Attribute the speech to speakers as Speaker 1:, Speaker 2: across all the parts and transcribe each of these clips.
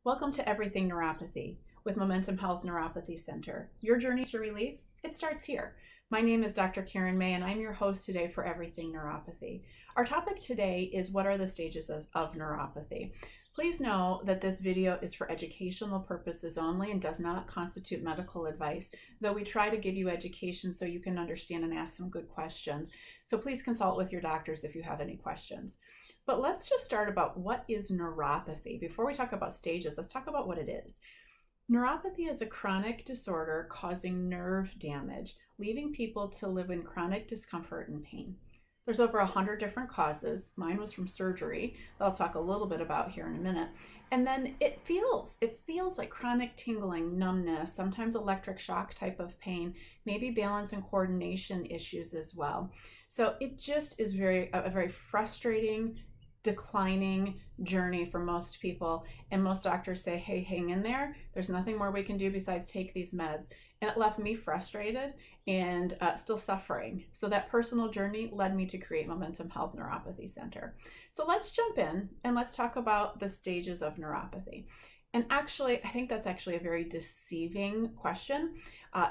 Speaker 1: Welcome to Everything Neuropathy with Momentum Health Neuropathy Center. Your journey to relief, it starts here. My name is Dr. Karen May and I'm your host today for Everything Neuropathy. Our topic today is what are the stages of neuropathy. Please know that this video is for educational purposes only and does not constitute medical advice, though we try to give you education so you can understand and ask some good questions. So please consult with your doctors if you have any questions. But let's just start about what is neuropathy. Before we talk about stages, let's talk about what it is. Neuropathy is a chronic disorder causing nerve damage, leaving people to live in chronic discomfort and pain. There's over 100 different causes. Mine was from surgery that I'll talk a little bit about here in a minute. And then it feels like chronic tingling, numbness, sometimes electric shock type of pain, maybe balance and coordination issues as well. So it just is a very frustrating, declining journey for most people, and most doctors say, hey, hang in there, there's nothing more we can do besides take these meds. And it left me frustrated and still suffering. So that personal journey led me to create Momentum Health Neuropathy Center. So let's jump in and let's talk about the stages of neuropathy. And actually, I think that's actually a very deceiving question.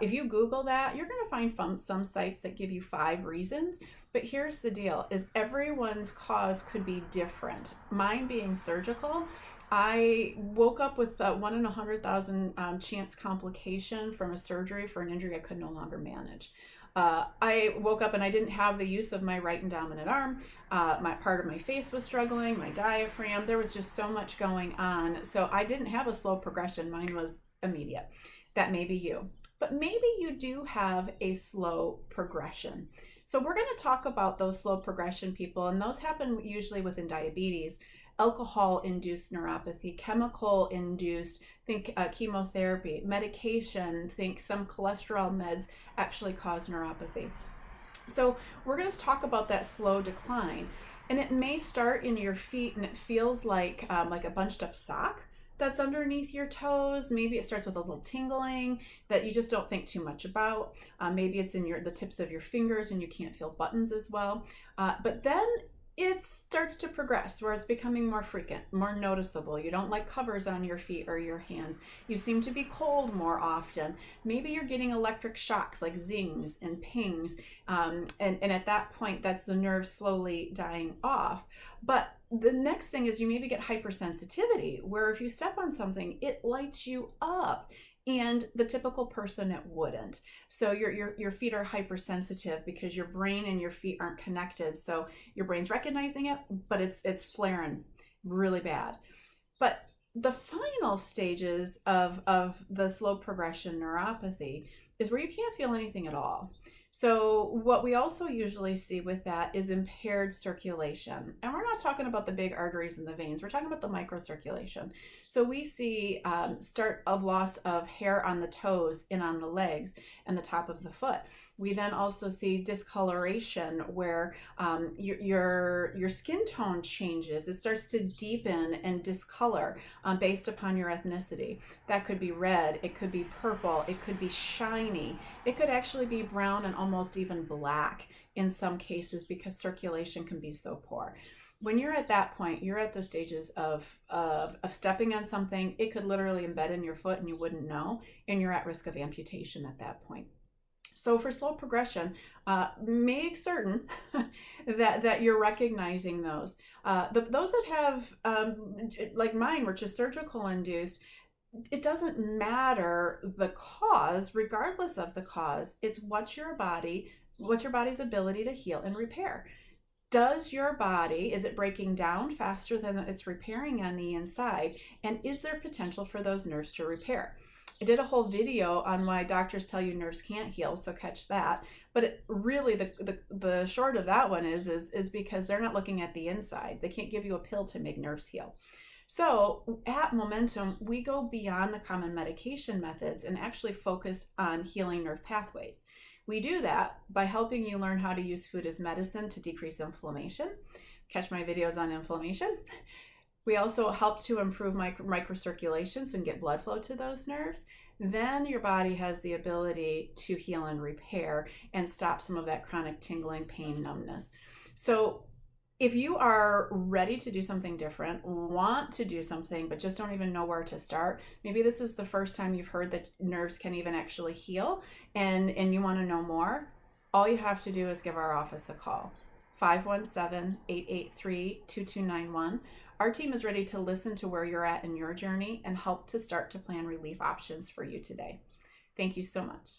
Speaker 1: If you Google that, you're going to find some sites that give you 5 reasons. But here's the deal, is everyone's cause could be different. Mine being surgical, I woke up with a 1 in 100,000 chance complication from a surgery for an injury I could no longer manage. I woke up and I didn't have the use of my right and dominant arm. My part of my face was struggling, my diaphragm, there was just so much going on. So I didn't have a slow progression. Mine was immediate. That may be you. But maybe you do have a slow progression. So we're going to talk about those slow progression people, and those happen usually within diabetes, alcohol-induced neuropathy, chemical-induced, think chemotherapy, medication, think some cholesterol meds actually cause neuropathy. So we're going to talk about that slow decline, and it may start in your feet and it feels like a bunched up sock that's underneath your toes. Maybe it starts with a little tingling that you just don't think too much about. Maybe it's in the tips of your fingers and you can't feel buttons as well. But then it starts to progress where it's becoming more frequent, more noticeable. You don't like covers on your feet or your hands. You seem to be cold more often. Maybe you're getting electric shocks like zings and pings. And at that point, that's the nerve slowly dying off. But the next thing is you maybe get hypersensitivity, where if you step on something, it lights you up. And the typical person, it wouldn't. So your feet are hypersensitive because your brain and your feet aren't connected. So your brain's recognizing it, but it's flaring really bad. But the final stages of the slow progression neuropathy is where you can't feel anything at all. So what we also usually see with that is impaired circulation. And we're not talking about the big arteries and the veins. We're talking about the microcirculation. So we see start of loss of hair on the toes and on the legs and the top of the foot. We then also see discoloration, where your skin tone changes. It starts to deepen and discolor based upon your ethnicity. That could be red, it could be purple, it could be shiny, it could actually be brown and almost even black in some cases because circulation can be so poor. When you're at that point, you're at the stages of stepping on something. It could literally embed in your foot and you wouldn't know, and you're at risk of amputation at that point. So for slow progression, make certain that you're recognizing those. Those that have, like mine, which is surgical induced, it doesn't matter the cause, regardless of the cause. It's what's your body's ability to heal and repair. Does your body, is it breaking down faster than it's repairing on the inside? And is there potential for those nerves to repair? I did a whole video on why doctors tell you nerves can't heal, so catch that. But really the short of that one is because they're not looking at the inside. They can't give you a pill to make nerves heal. So at Momentum, we go beyond the common medication methods and actually focus on healing nerve pathways. We do that by helping you learn how to use food as medicine to decrease inflammation. Catch my videos on inflammation. We also help to improve microcirculation so you can get blood flow to those nerves. Then your body has the ability to heal and repair and stop some of that chronic tingling, pain, numbness. So If you are ready to do something different, want to do something, but just don't even know where to start, maybe this is the first time you've heard that nerves can even actually heal, and you want to know more, all you have to do is give our office a call. 517-883-2291. Our team is ready to listen to where you're at in your journey and help to start to plan relief options for you today. Thank you so much.